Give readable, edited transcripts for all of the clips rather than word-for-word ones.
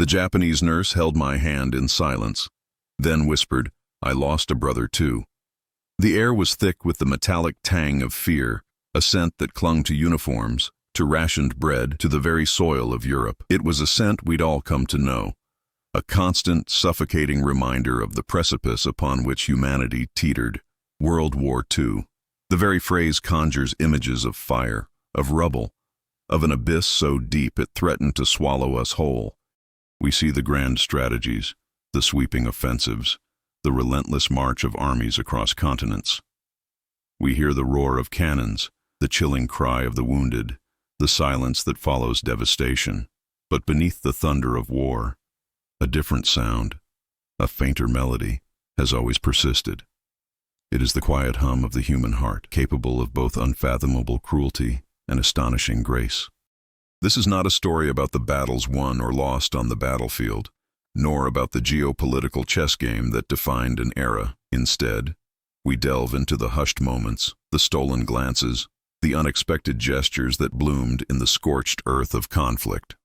The Japanese nurse held my hand in silence, then whispered, "I lost a brother too." The air was thick with the metallic tang of fear, a scent that clung to uniforms, to rationed bread, to the very soil of Europe. It was a scent we'd all come to know, a constant, suffocating reminder of the precipice upon which humanity teetered. World War II. The very phrase conjures images of fire, of rubble, of an abyss so deep it threatened to swallow us whole. We see the grand strategies, the sweeping offensives, the relentless march of armies across continents. We hear the roar of cannons, the chilling cry of the wounded, the silence that follows devastation. But beneath the thunder of war, a different sound, a fainter melody, has always persisted. It is the quiet hum of the human heart, capable of both unfathomable cruelty and astonishing grace. This is not a story about the battles won or lost on the battlefield, nor about the geopolitical chess game that defined an era. Instead, we delve into the hushed moments, the stolen glances, the unexpected gestures that bloomed in the scorched earth of conflict.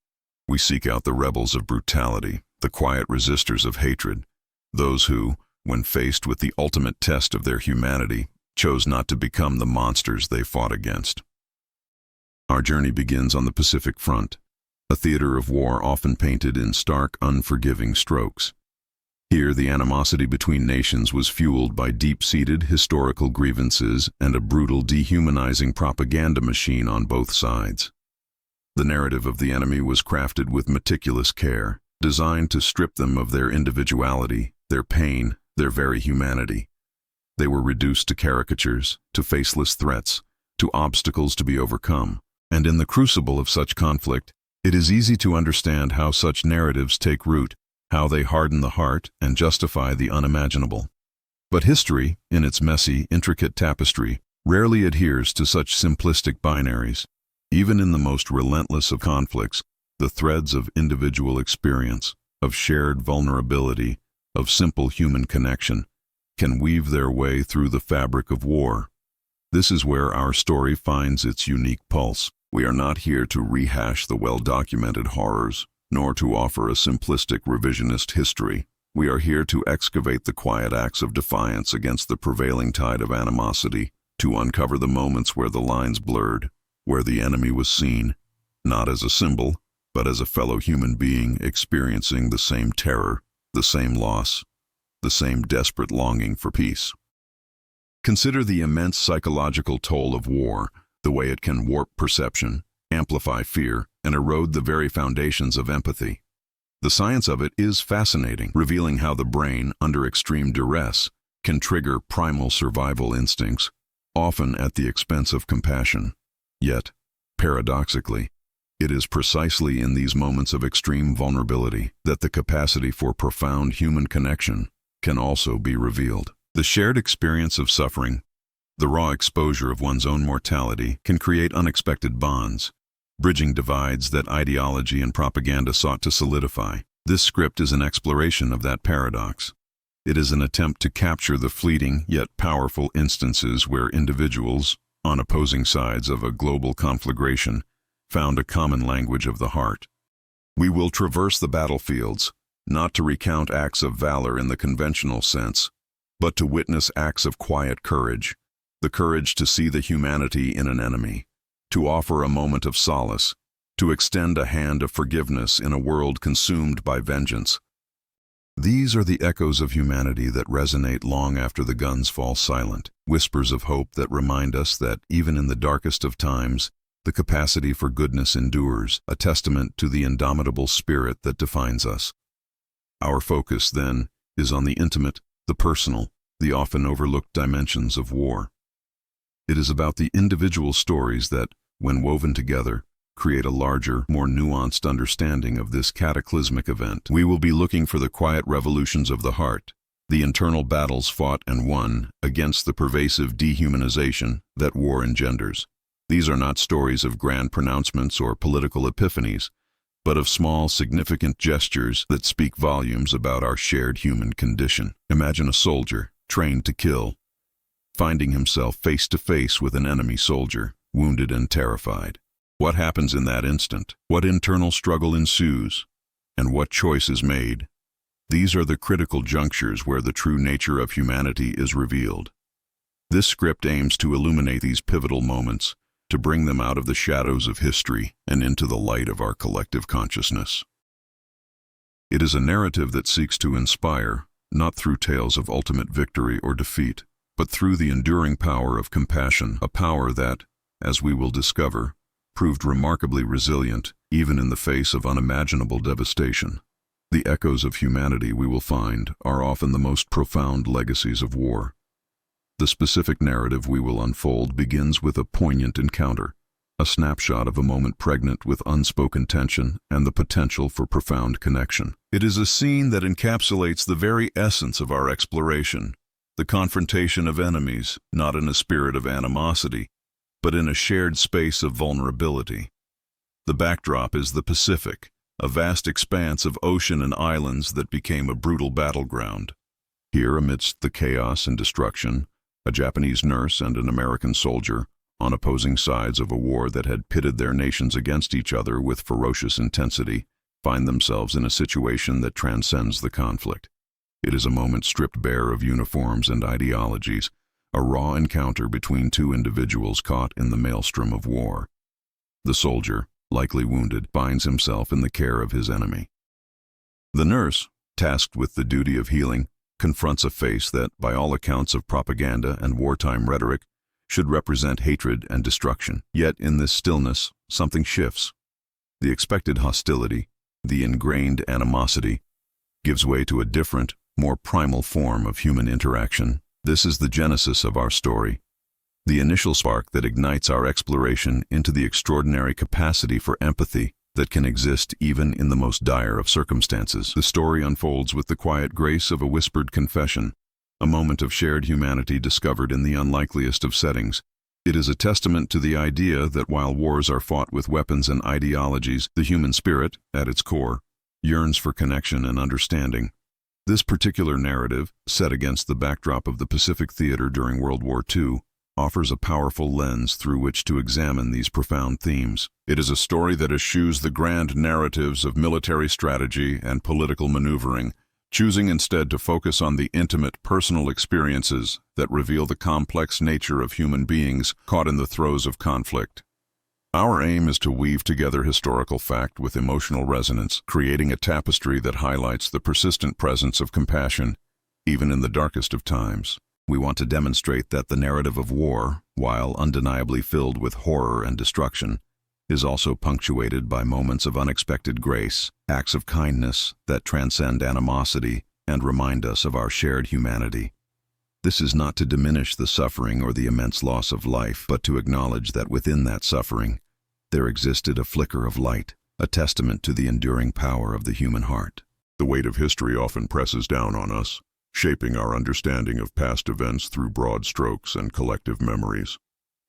We seek out the rebels of brutality, the quiet resistors of hatred, those who, when faced with the ultimate test of their humanity, chose not to become the monsters they fought against. Our journey begins on the Pacific Front, a theater of war often painted in stark, unforgiving strokes. Here, the animosity between nations was fueled by deep-seated historical grievances and a brutal, dehumanizing propaganda machine on both sides. The narrative of the enemy was crafted with meticulous care, designed to strip them of their individuality, their pain, their very humanity. They were reduced to caricatures, to faceless threats, to obstacles to be overcome. And in the crucible of such conflict, it is easy to understand how such narratives take root, how they harden the heart and justify the unimaginable. But history, in its messy, intricate tapestry, rarely adheres to such simplistic binaries. Even in the most relentless of conflicts, the threads of individual experience, of shared vulnerability, of simple human connection, can weave their way through the fabric of war. This is where our story finds its unique pulse. We are not here to rehash the well-documented horrors, nor to offer a simplistic revisionist history. We are here to excavate the quiet acts of defiance against the prevailing tide of animosity, to uncover the moments where the lines blurred, where the enemy was seen, not as a symbol, but as a fellow human being experiencing the same terror, the same loss, the same desperate longing for peace. Consider the immense psychological toll of war, the way it can warp perception, amplify fear, and erode the very foundations of empathy. The science of it is fascinating, revealing how the brain, under extreme duress, can trigger primal survival instincts, often at the expense of compassion. Yet, paradoxically, it is precisely in these moments of extreme vulnerability that the capacity for profound human connection can also be revealed. The shared experience of suffering, the raw exposure of one's own mortality, can create unexpected bonds, bridging divides that ideology and propaganda sought to solidify. This script is an exploration of that paradox. It is an attempt to capture the fleeting yet powerful instances where individuals, on opposing sides of a global conflagration, found a common language of the heart. We will traverse the battlefields, not to recount acts of valor in the conventional sense, but to witness acts of quiet courage, the courage to see the humanity in an enemy, to offer a moment of solace, to extend a hand of forgiveness in a world consumed by vengeance. These are the echoes of humanity that resonate long after the guns fall silent, whispers of hope that remind us that, even in the darkest of times, the capacity for goodness endures, a testament to the indomitable spirit that defines us. Our focus, then, is on the intimate, the personal, the often overlooked dimensions of war. It is about the individual stories that, when woven together, create a larger, more nuanced understanding of this cataclysmic event. We will be looking for the quiet revolutions of the heart, the internal battles fought and won against the pervasive dehumanization that war engenders. These are not stories of grand pronouncements or political epiphanies, but of small, significant gestures that speak volumes about our shared human condition. Imagine a soldier, trained to kill, finding himself face to face with an enemy soldier, wounded and terrified. What happens in that instant? What internal struggle ensues? and what choice is made. These are the critical junctures where the true nature of humanity is revealed. This script aims to illuminate these pivotal moments, to bring them out of the shadows of history and into the light of our collective consciousness. It is a narrative that seeks to inspire, not through tales of ultimate victory or defeat, but through the enduring power of compassion, a power that, as we will discover, proved remarkably resilient even in the face of unimaginable devastation. The echoes of humanity, we will find, are often the most profound legacies of war. The specific narrative we will unfold begins with a poignant encounter, a snapshot of a moment pregnant with unspoken tension and the potential for profound connection. It is a scene that encapsulates the very essence of our exploration, the confrontation of enemies, not in a spirit of animosity, but in a shared space of vulnerability. The backdrop is the Pacific, a vast expanse of ocean and islands that became a brutal battleground. Here, amidst the chaos and destruction, a Japanese nurse and an American soldier, on opposing sides of a war that had pitted their nations against each other with ferocious intensity, find themselves in a situation that transcends the conflict. It is a moment stripped bare of uniforms and ideologies, a raw encounter between two individuals caught in the maelstrom of war. The soldier, likely wounded, finds himself in the care of his enemy. The nurse, tasked with the duty of healing, confronts a face that, by all accounts of propaganda and wartime rhetoric, should represent hatred and destruction. Yet in this stillness, something shifts. The expected hostility, the ingrained animosity, gives way to a different, more primal form of human interaction. This is the genesis of our story, the initial spark that ignites our exploration into the extraordinary capacity for empathy that can exist even in the most dire of circumstances. The story unfolds with the quiet grace of a whispered confession, a moment of shared humanity discovered in the unlikeliest of settings. It is a testament to the idea that while wars are fought with weapons and ideologies, the human spirit, at its core, yearns for connection and understanding. This particular narrative, set against the backdrop of the Pacific theater during World War II, offers a powerful lens through which to examine these profound themes. It is a story that eschews the grand narratives of military strategy and political maneuvering, choosing instead to focus on the intimate, personal experiences that reveal the complex nature of human beings caught in the throes of conflict. Our aim is to weave together historical fact with emotional resonance, creating a tapestry that highlights the persistent presence of compassion, even in the darkest of times. We want to demonstrate that the narrative of war, while undeniably filled with horror and destruction, is also punctuated by moments of unexpected grace, acts of kindness that transcend animosity and remind us of our shared humanity. This is not to diminish the suffering or the immense loss of life, but to acknowledge that within that suffering, there existed a flicker of light, a testament to the enduring power of the human heart. The weight of history often presses down on us, shaping our understanding of past events through broad strokes and collective memories.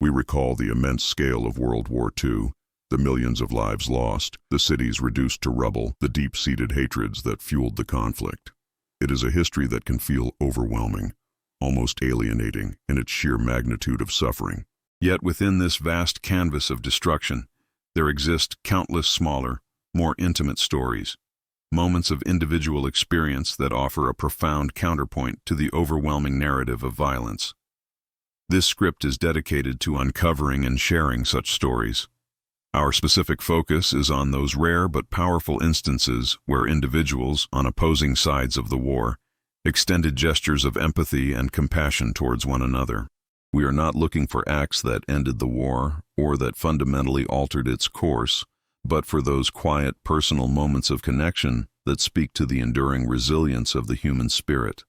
We recall the immense scale of World War II, the millions of lives lost, the cities reduced to rubble, the deep-seated hatreds that fueled the conflict. It is a history that can feel overwhelming, almost alienating in its sheer magnitude of suffering. Yet within this vast canvas of destruction, there exist countless smaller, more intimate stories, moments of individual experience that offer a profound counterpoint to the overwhelming narrative of violence. This script is dedicated to uncovering and sharing such stories. Our specific focus is on those rare but powerful instances where individuals on opposing sides of the war extended gestures of empathy and compassion towards one another. We are not looking for acts that ended the war or that fundamentally altered its course, but for those quiet, personal moments of connection that speak to the enduring resilience of the human spirit.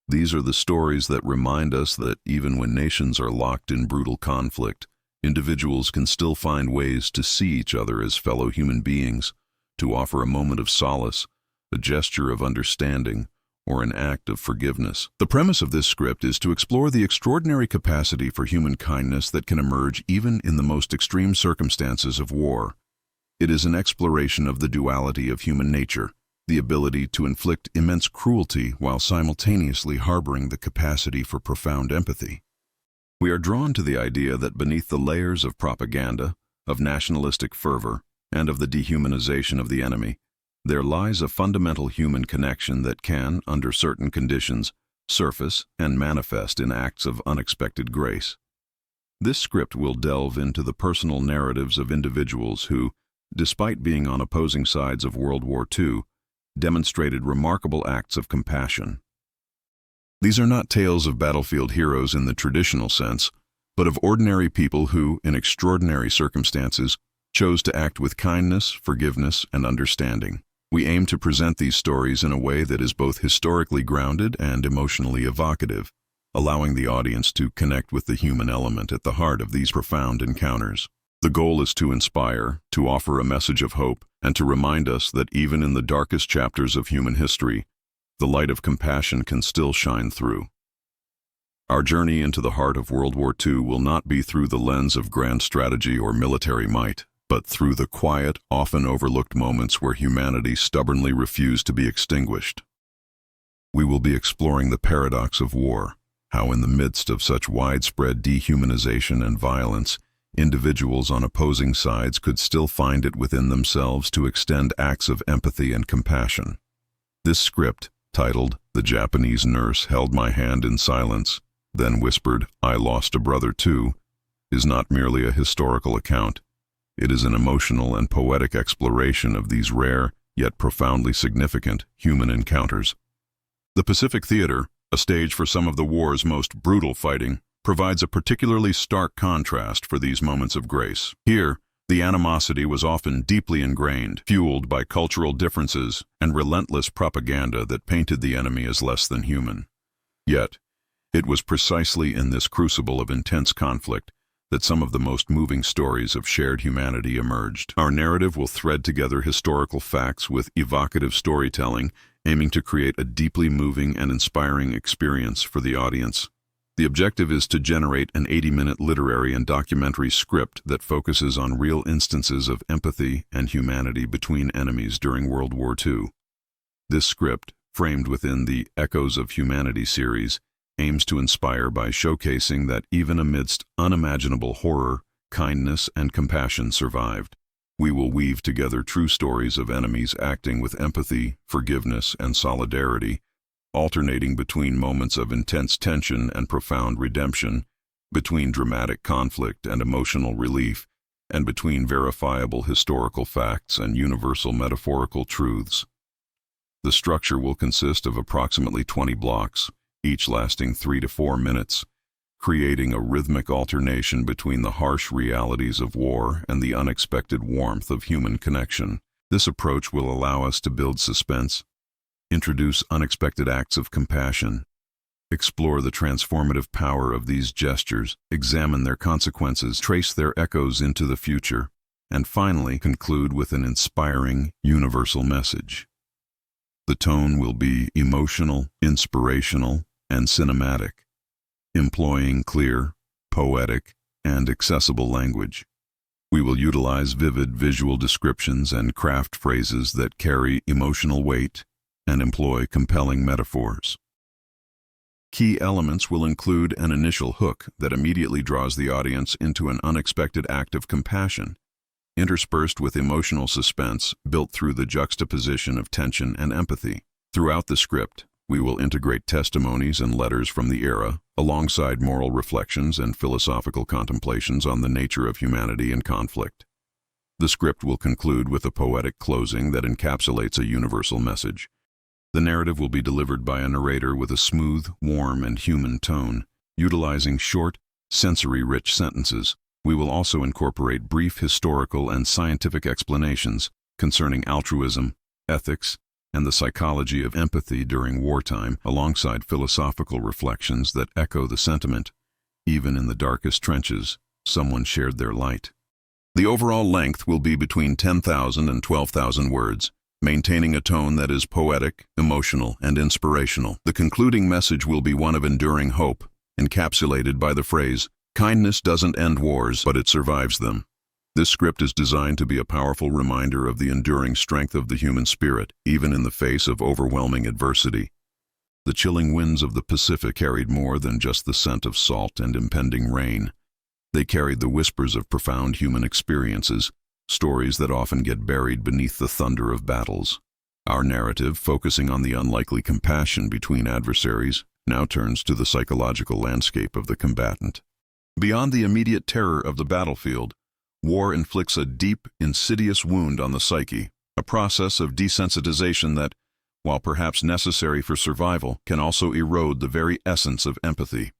These are the stories that remind us that even when nations are locked in brutal conflict, individuals can still find ways to see each other as fellow human beings, to offer a moment of solace, a gesture of understanding, or an act of forgiveness. The premise of this script is to explore the extraordinary capacity for human kindness that can emerge even in the most extreme circumstances of war. It is an exploration of the duality of human nature, the ability to inflict immense cruelty while simultaneously harboring the capacity for profound empathy. We are drawn to the idea that beneath the layers of propaganda, of nationalistic fervor, and of the dehumanization of the enemy, there lies a fundamental human connection that can, under certain conditions, surface and manifest in acts of unexpected grace. This script will delve into the personal narratives of individuals who, despite being on opposing sides of World War II, demonstrated remarkable acts of compassion. These are not tales of battlefield heroes in the traditional sense, but of ordinary people who, in extraordinary circumstances, chose to act with kindness, forgiveness, and understanding. We aim to present these stories in a way that is both historically grounded and emotionally evocative, allowing the audience to connect with the human element at the heart of these profound encounters. The goal is to inspire, to offer a message of hope, and to remind us that even in the darkest chapters of human history, the light of compassion can still shine through. Our journey into the heart of World War II will not be through the lens of grand strategy or military might, but through the quiet, often overlooked moments where humanity stubbornly refused to be extinguished. We will be exploring the paradox of war, how in the midst of such widespread dehumanization and violence, individuals on opposing sides could still find it within themselves to extend acts of empathy and compassion. This script, titled "The Japanese Nurse Held My Hand in Silence, Then Whispered, I Lost a Brother Too," is not merely a historical account. It is an emotional and poetic exploration of these rare, yet profoundly significant, human encounters. The Pacific Theater, a stage for some of the war's most brutal fighting, provides a particularly stark contrast for these moments of grace. Here, the animosity was often deeply ingrained, fueled by cultural differences and relentless propaganda that painted the enemy as less than human. Yet, it was precisely in this crucible of intense conflict that some of the most moving stories of shared humanity emerged. Our narrative will thread together historical facts with evocative storytelling, aiming to create a deeply moving and inspiring experience for the audience. The objective is to generate an 80-minute literary and documentary script that focuses on real instances of empathy and humanity between enemies during World War II. This script, framed within the Echoes of Humanity series, aims to inspire by showcasing that even amidst unimaginable horror, kindness and compassion survived. We will weave together true stories of enemies acting with empathy, forgiveness, and solidarity, alternating between moments of intense tension and profound redemption, between dramatic conflict and emotional relief, and between verifiable historical facts and universal metaphorical truths. The structure will consist of approximately 20 blocks, each lasting 3 to 4 minutes, creating a rhythmic alternation between the harsh realities of war and the unexpected warmth of human connection. This approach will allow us to build suspense, introduce unexpected acts of compassion, explore the transformative power of these gestures, examine their consequences, trace their echoes into the future, and finally conclude with an inspiring, universal message. The tone will be emotional, inspirational, and cinematic, employing clear, poetic, and accessible language. We will utilize vivid visual descriptions and craft phrases that carry emotional weight and employ compelling metaphors. Key elements will include an initial hook that immediately draws the audience into an unexpected act of compassion, interspersed with emotional suspense built through the juxtaposition of tension and empathy. Throughout the script, we will integrate testimonies and letters from the era, alongside moral reflections and philosophical contemplations on the nature of humanity and conflict. The script will conclude with a poetic closing that encapsulates a universal message. The narrative will be delivered by a narrator with a smooth, warm, and human tone, utilizing short, sensory-rich sentences. We will also incorporate brief historical and scientific explanations concerning altruism, ethics, and the psychology of empathy during wartime, alongside philosophical reflections that echo the sentiment, even in the darkest trenches, someone shared their light. The overall length will be between 10,000 and 12,000 words, maintaining a tone that is poetic, emotional, and inspirational. The concluding message will be one of enduring hope, encapsulated by the phrase, "Kindness doesn't end wars, but it survives them." This script is designed to be a powerful reminder of the enduring strength of the human spirit, even in the face of overwhelming adversity. The chilling winds of the Pacific carried more than just the scent of salt and impending rain. They carried the whispers of profound human experiences, stories that often get buried beneath the thunder of battles. Our narrative, focusing on the unlikely compassion between adversaries, now turns to the psychological landscape of the combatant. Beyond the immediate terror of the battlefield, war inflicts a deep, insidious wound on the psyche, a process of desensitization that, while perhaps necessary for survival, can also erode the very essence of empathy.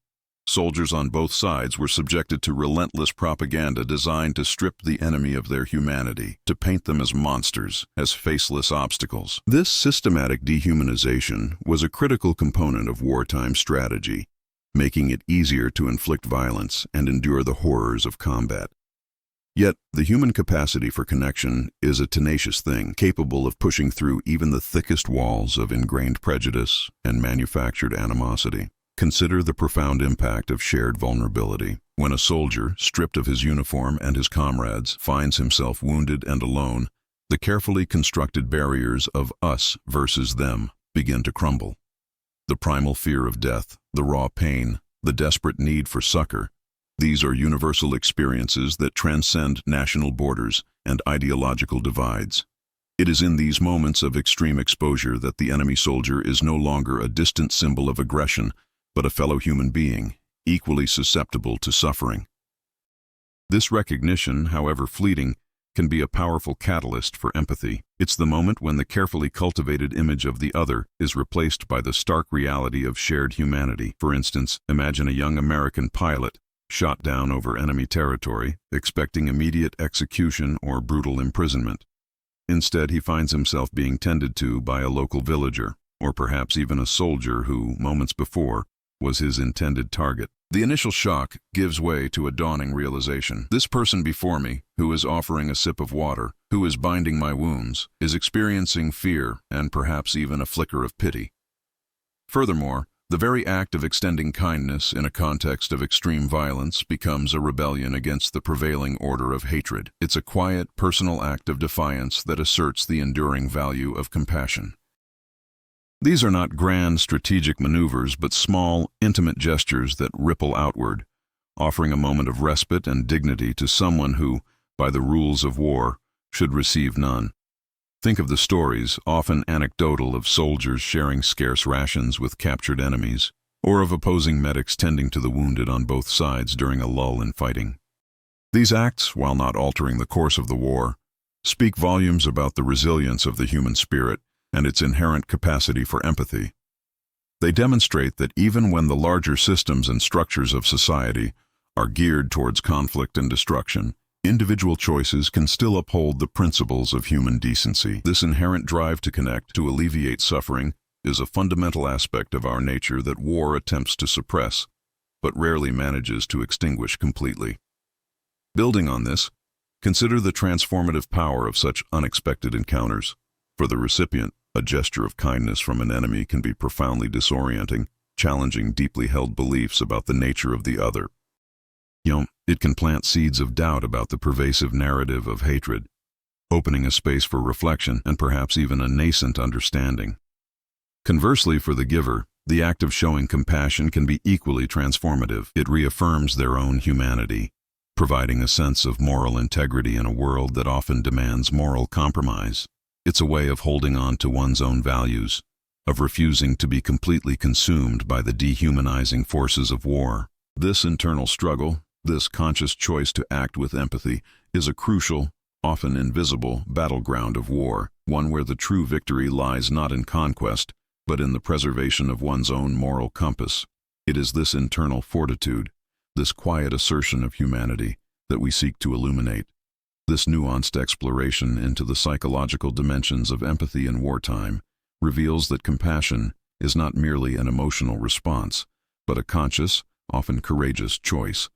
Soldiers on both sides were subjected to relentless propaganda designed to strip the enemy of their humanity, to paint them as monsters, as faceless obstacles. This systematic dehumanization was a critical component of wartime strategy, making it easier to inflict violence and endure the horrors of combat. Yet, the human capacity for connection is a tenacious thing, capable of pushing through even the thickest walls of ingrained prejudice and manufactured animosity. Consider the profound impact of shared vulnerability. When a soldier, stripped of his uniform and his comrades, finds himself wounded and alone, the carefully constructed barriers of us versus them begin to crumble. The primal fear of death, the raw pain, the desperate need for succor, these are universal experiences that transcend national borders and ideological divides. It is in these moments of extreme exposure that the enemy soldier is no longer a distant symbol of aggression, but a fellow human being, equally susceptible to suffering. This recognition, however fleeting, can be a powerful catalyst for empathy. It's the moment when the carefully cultivated image of the other is replaced by the stark reality of shared humanity. For instance, imagine a young American pilot shot down over enemy territory, expecting immediate execution or brutal imprisonment. Instead, he finds himself being tended to by a local villager, or perhaps even a soldier who, moments before, was his intended target. The initial shock gives way to a dawning realization. This person before me, who is offering a sip of water, who is binding my wounds, is experiencing fear and perhaps even a flicker of pity. Furthermore, the very act of extending kindness in a context of extreme violence becomes a rebellion against the prevailing order of hatred. It's a quiet, personal act of defiance that asserts the enduring value of compassion. These are not grand strategic maneuvers, but small, intimate gestures that ripple outward, offering a moment of respite and dignity to someone who, by the rules of war, should receive none. Think of the stories, often anecdotal, of soldiers sharing scarce rations with captured enemies, or of opposing medics tending to the wounded on both sides during a lull in fighting. These acts, while not altering the course of the war, speak volumes about the resilience of the human spirit and its inherent capacity for empathy. They demonstrate that even when the larger systems and structures of society are geared towards conflict and destruction, individual choices can still uphold the principles of human decency. This inherent drive to connect, to alleviate suffering, is a fundamental aspect of our nature that war attempts to suppress, but rarely manages to extinguish completely. Building on this, consider the transformative power of such unexpected encounters. For the recipient, a gesture of kindness from an enemy can be profoundly disorienting, challenging deeply held beliefs about the nature of the other. It can plant seeds of doubt about the pervasive narrative of hatred, opening a space for reflection and perhaps even a nascent understanding. Conversely, for the giver, the act of showing compassion can be equally transformative. It reaffirms their own humanity, providing a sense of moral integrity in a world that often demands moral compromise. It's a way of holding on to one's own values, of refusing to be completely consumed by the dehumanizing forces of war. This internal struggle, this conscious choice to act with empathy, is a crucial, often invisible, battleground of war, one where the true victory lies not in conquest, but in the preservation of one's own moral compass. It is this internal fortitude, this quiet assertion of humanity, that we seek to illuminate. This nuanced exploration into the psychological dimensions of empathy in wartime reveals that compassion is not merely an emotional response, but a conscious, often courageous choice.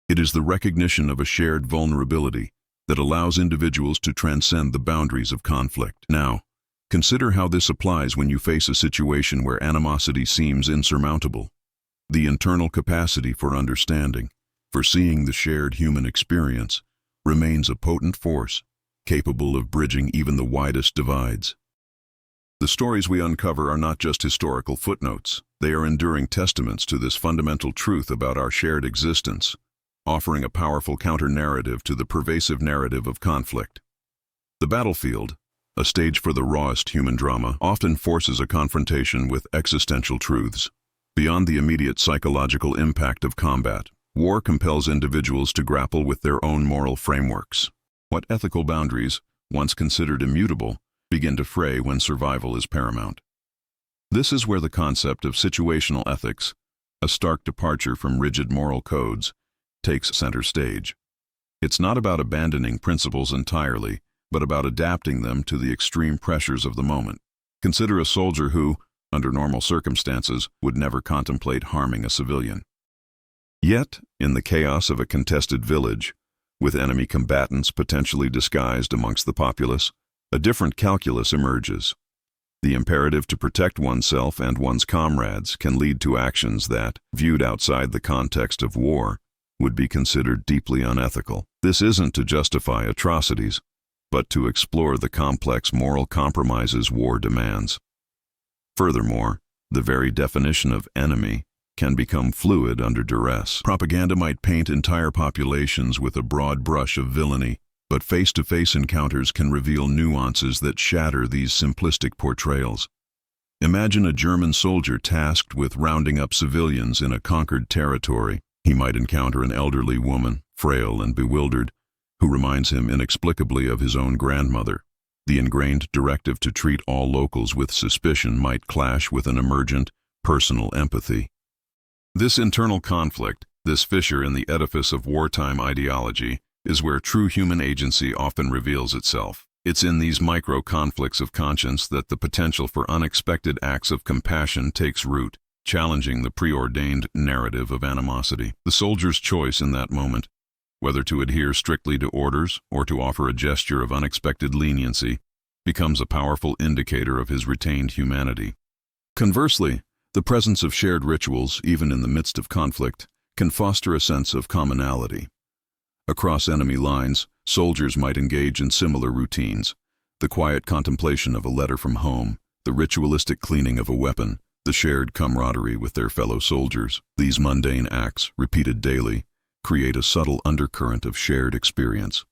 It is the recognition of a shared vulnerability that allows individuals to transcend the boundaries of conflict. Now, consider how this applies when you face a situation where animosity seems insurmountable. The internal capacity for understanding, for seeing the shared human experience, remains a potent force, capable of bridging even the widest divides. The stories we uncover are not just historical footnotes. They are enduring testaments to this fundamental truth about our shared existence, offering a powerful counter-narrative to the pervasive narrative of conflict. The battlefield, a stage for the rawest human drama, often forces a confrontation with existential truths. Beyond the immediate psychological impact of combat, war compels individuals to grapple with their own moral frameworks. What ethical boundaries, once considered immutable, begin to fray when survival is paramount. This is where the concept of situational ethics, a stark departure from rigid moral codes, takes center stage. It's not about abandoning principles entirely, but about adapting them to the extreme pressures of the moment. Consider a soldier who, under normal circumstances, would never contemplate harming a civilian. Yet, in the chaos of a contested village, with enemy combatants potentially disguised amongst the populace, a different calculus emerges. The imperative to protect oneself and one's comrades can lead to actions that, viewed outside the context of war, would be considered deeply unethical. This isn't to justify atrocities, but to explore the complex moral compromises war demands. Furthermore, the very definition of enemy can become fluid under duress. Propaganda might paint entire populations with a broad brush of villainy, but face-to-face encounters can reveal nuances that shatter these simplistic portrayals. Imagine a German soldier tasked with rounding up civilians in a conquered territory. He might encounter an elderly woman, frail and bewildered, who reminds him inexplicably of his own grandmother. The ingrained directive to treat all locals with suspicion might clash with an emergent, personal empathy. This internal conflict, this fissure in the edifice of wartime ideology, is where true human agency often reveals itself. It's in these micro-conflicts of conscience that the potential for unexpected acts of compassion takes root, challenging the preordained narrative of animosity. The soldier's choice in that moment, whether to adhere strictly to orders or to offer a gesture of unexpected leniency, becomes a powerful indicator of his retained humanity. Conversely, the presence of shared rituals, even in the midst of conflict, can foster a sense of commonality. Across enemy lines, soldiers might engage in similar routines: the quiet contemplation of a letter from home, the ritualistic cleaning of a weapon, the shared camaraderie with their fellow soldiers. These mundane acts, repeated daily, create a subtle undercurrent of shared experience.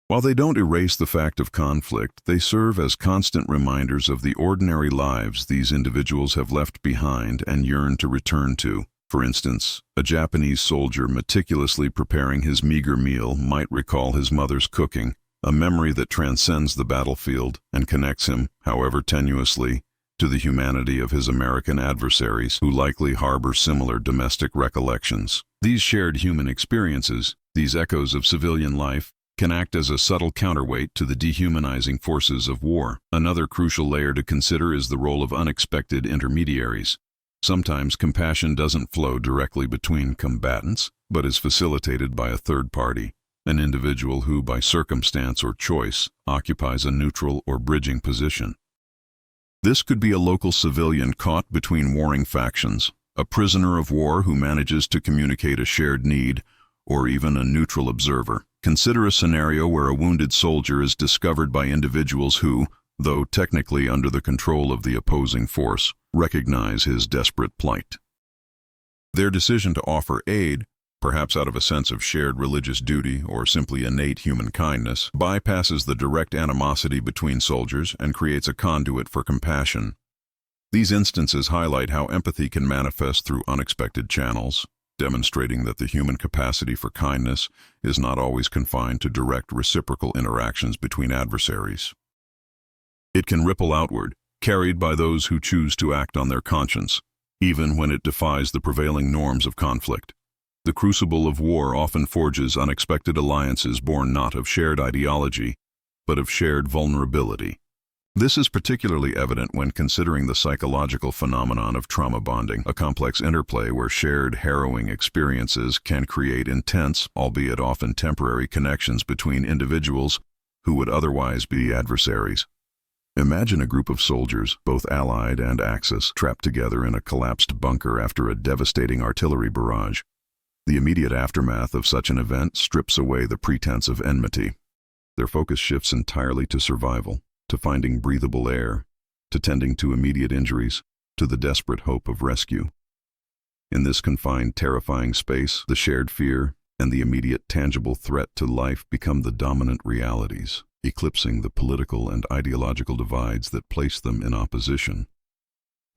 While they don't erase the fact of conflict, they serve as constant reminders of the ordinary lives these individuals have left behind and yearn to return to. For instance, a Japanese soldier meticulously preparing his meager meal might recall his mother's cooking, a memory that transcends the battlefield and connects him, however tenuously, to the humanity of his American adversaries, who likely harbor similar domestic recollections. These shared human experiences, these echoes of civilian life, can act as a subtle counterweight to the dehumanizing forces of war. Another crucial layer to consider is the role of unexpected intermediaries. Sometimes compassion doesn't flow directly between combatants, but is facilitated by a third party, an individual who, by circumstance or choice, occupies a neutral or bridging position. This could be a local civilian caught between warring factions, a prisoner of war who manages to communicate a shared need, or even a neutral observer. Consider a scenario where a wounded soldier is discovered by individuals who, though technically under the control of the opposing force, recognize his desperate plight. Their decision to offer aid, perhaps out of a sense of shared religious duty or simply innate human kindness, bypasses the direct animosity between soldiers and creates a conduit for compassion. These instances highlight how empathy can manifest through unexpected channels, demonstrating that the human capacity for kindness is not always confined to direct reciprocal interactions between adversaries. It can ripple outward, carried by those who choose to act on their conscience, even when it defies the prevailing norms of conflict. The crucible of war often forges unexpected alliances born not of shared ideology, but of shared vulnerability. This is particularly evident when considering the psychological phenomenon of trauma bonding, a complex interplay where shared harrowing experiences can create intense, albeit often temporary, connections between individuals who would otherwise be adversaries. Imagine a group of soldiers, both Allied and Axis, trapped together in a collapsed bunker after a devastating artillery barrage. The immediate aftermath of such an event strips away the pretense of enmity. Their focus shifts entirely to survival, to finding breathable air, to tending to immediate injuries, to the desperate hope of rescue. In this confined, terrifying space, the shared fear and the immediate tangible threat to life become the dominant realities. eclipsing the political and ideological divides that place them in opposition.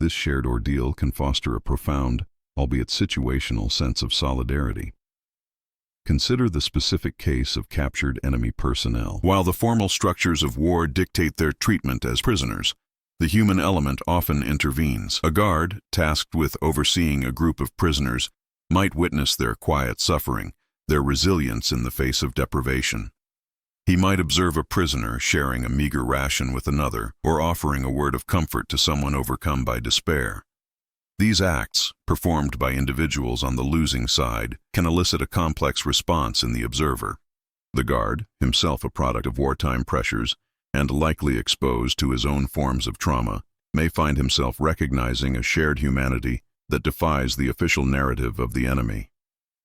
This shared ordeal can foster a profound, albeit situational, sense of solidarity. Consider the specific case of captured enemy personnel. While the formal structures of war dictate their treatment as prisoners, the human element often intervenes. A guard, tasked with overseeing a group of prisoners, might witness their quiet suffering, their resilience in the face of deprivation. He might observe a prisoner sharing a meager ration with another, or offering a word of comfort to someone overcome by despair. These acts, performed by individuals on the losing side, can elicit a complex response in the observer. The guard, himself a product of wartime pressures, and likely exposed to his own forms of trauma, may find himself recognizing a shared humanity that defies the official narrative of the enemy.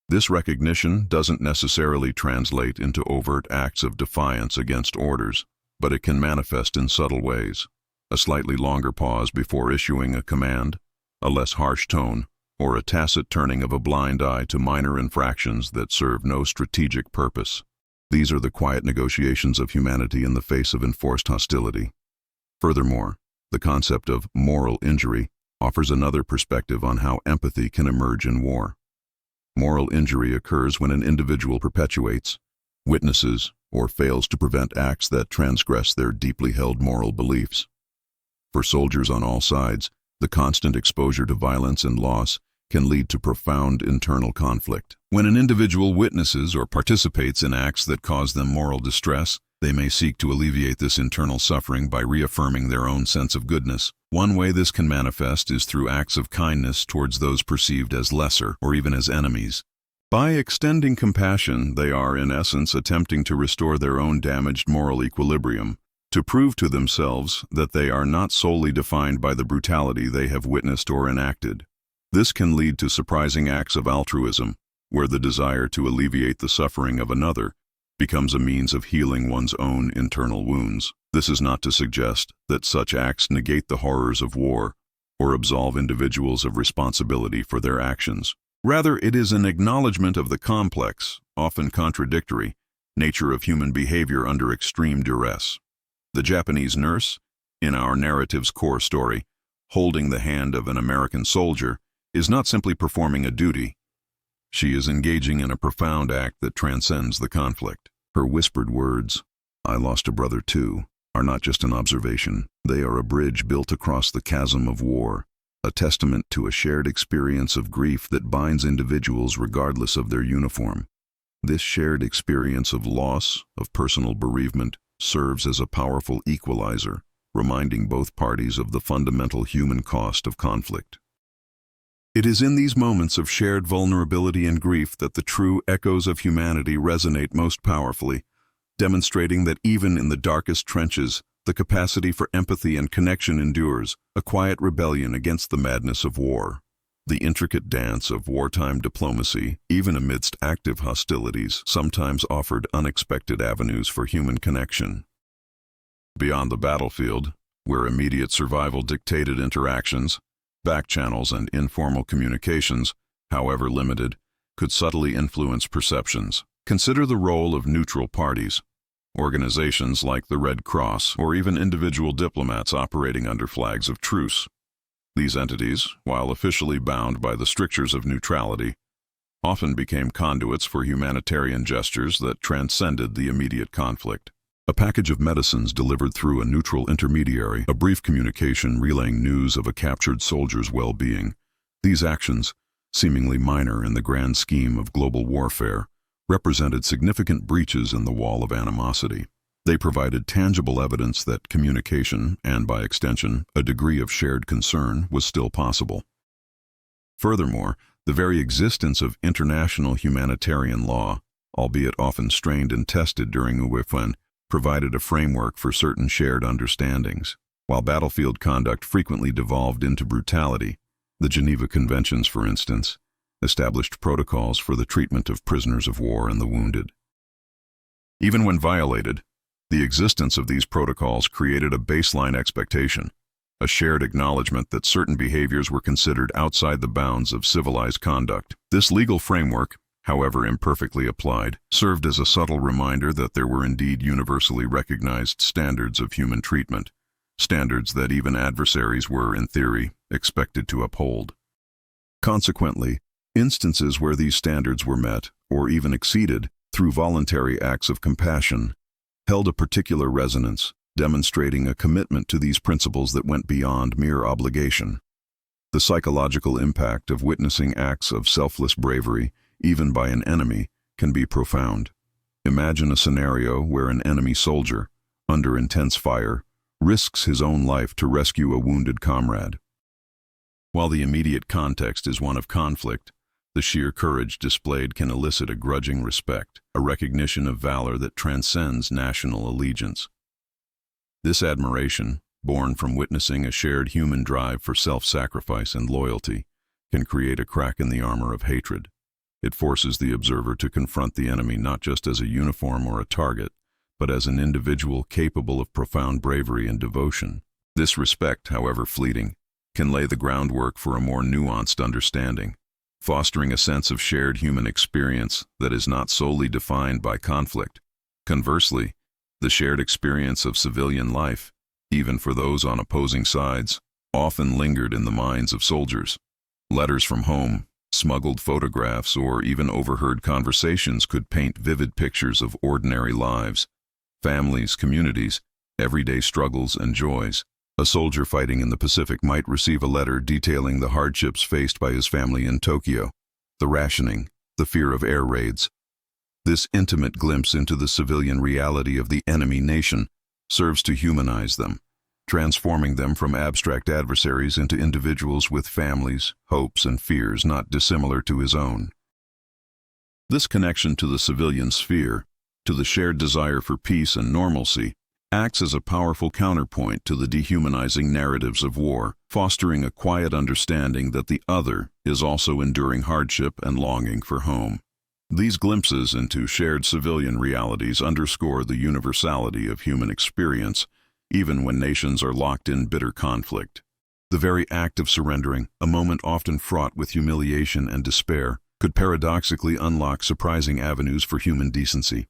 This recognition doesn't necessarily translate into overt acts of defiance against orders, but it can manifest in subtle ways. A slightly longer pause before issuing a command, a less harsh tone, or a tacit turning of a blind eye to minor infractions that serve no strategic purpose. These are the quiet negotiations of humanity in the face of enforced hostility. Furthermore, the concept of moral injury offers another perspective on how empathy can emerge in war. Moral injury occurs when an individual perpetuates, witnesses, or fails to prevent acts that transgress their deeply held moral beliefs. For soldiers on all sides, the constant exposure to violence and loss can lead to profound internal conflict. When an individual witnesses or participates in acts that cause them moral distress, they may seek to alleviate this internal suffering by reaffirming their own sense of goodness. One way this can manifest is through acts of kindness towards those perceived as lesser or even as enemies. By extending compassion, they are, in essence, attempting to restore their own damaged moral equilibrium, to prove to themselves that they are not solely defined by the brutality they have witnessed or enacted. This can lead to surprising acts of altruism, where the desire to alleviate the suffering of another becomes a means of healing one's own internal wounds. This is not to suggest that such acts negate the horrors of war or absolve individuals of responsibility for their actions. Rather, it is an acknowledgement of the complex, often contradictory, nature of human behavior under extreme duress. The Japanese nurse, in our narrative's core story, holding the hand of an American soldier, is not simply performing a duty. She is engaging in a profound act that transcends the conflict. Her whispered words, "I lost a brother too," are not just an observation. They are a bridge built across the chasm of war, a testament to a shared experience of grief that binds individuals regardless of their uniform. This shared experience of loss, of personal bereavement, serves as a powerful equalizer, reminding both parties of the fundamental human cost of conflict. It is in these moments of shared vulnerability and grief that the true echoes of humanity resonate most powerfully, demonstrating that even in the darkest trenches, the capacity for empathy and connection endures, a quiet rebellion against the madness of war. The intricate dance of wartime diplomacy, even amidst active hostilities, sometimes offered unexpected avenues for human connection. Beyond the battlefield, where immediate survival dictated interactions, back channels and informal communications, however limited, could subtly influence perceptions. Consider the role of neutral parties, organizations like the Red Cross, or even individual diplomats operating under flags of truce. These entities, while officially bound by the strictures of neutrality, often became conduits for humanitarian gestures that transcended the immediate conflict. A package of medicines delivered through a neutral intermediary, a brief communication relaying news of a captured soldier's well-being. These actions, seemingly minor in the grand scheme of global warfare, represented significant breaches in the wall of animosity. They provided tangible evidence that communication, and by extension, a degree of shared concern, was still possible. Furthermore, the very existence of international humanitarian law, albeit often strained and tested during UWIFWEN, provided a framework for certain shared understandings. While battlefield conduct frequently devolved into brutality, the Geneva Conventions, for instance, established protocols for the treatment of prisoners of war and the wounded. Even when violated, the existence of these protocols created a baseline expectation, a shared acknowledgement that certain behaviors were considered outside the bounds of civilized conduct. This legal framework, however imperfectly applied, served as a subtle reminder that there were indeed universally recognized standards of human treatment, standards that even adversaries were, in theory, expected to uphold. Consequently, instances where these standards were met, or even exceeded, through voluntary acts of compassion, held a particular resonance, demonstrating a commitment to these principles that went beyond mere obligation. The psychological impact of witnessing acts of selfless bravery, even by an enemy, can be profound. Imagine a scenario where an enemy soldier, under intense fire, risks his own life to rescue a wounded comrade. While the immediate context is one of conflict, the sheer courage displayed can elicit a grudging respect, a recognition of valor that transcends national allegiance. This admiration, born from witnessing a shared human drive for self-sacrifice and loyalty, can create a crack in the armor of hatred. It forces the observer to confront the enemy not just as a uniform or a target, but as an individual capable of profound bravery and devotion. This respect, however fleeting, can lay the groundwork for a more nuanced understanding, fostering a sense of shared human experience that is not solely defined by conflict. Conversely, the shared experience of civilian life, even for those on opposing sides, often lingered in the minds of soldiers. Letters from home, smuggled photographs, or even overheard conversations could paint vivid pictures of ordinary lives, families, communities, everyday struggles and joys. A soldier fighting in the Pacific might receive a letter detailing the hardships faced by his family in Tokyo, the rationing, the fear of air raids. This intimate glimpse into the civilian reality of the enemy nation serves to humanize them, transforming them from abstract adversaries into individuals with families, hopes, and fears not dissimilar to his own. This connection to the civilian sphere, to the shared desire for peace and normalcy, acts as a powerful counterpoint to the dehumanizing narratives of war, fostering a quiet understanding that the other is also enduring hardship and longing for home. These glimpses into shared civilian realities underscore the universality of human experience, even when nations are locked in bitter conflict. The very act of surrendering, a moment often fraught with humiliation and despair, could paradoxically unlock surprising avenues for human decency.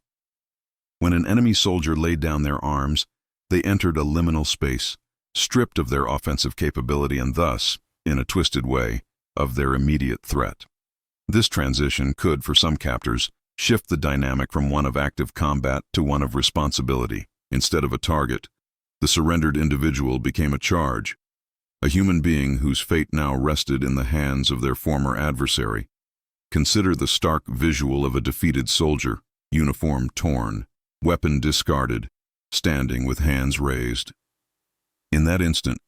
When an enemy soldier laid down their arms, they entered a liminal space, stripped of their offensive capability and thus, in a twisted way, of their immediate threat. This transition could, for some captors, shift the dynamic from one of active combat to one of responsibility. Instead of a target, the surrendered individual became a charge, a human being whose fate now rested in the hands of their former adversary. Consider the stark visual of a defeated soldier, uniform torn, weapon discarded, standing with hands raised. In that instant,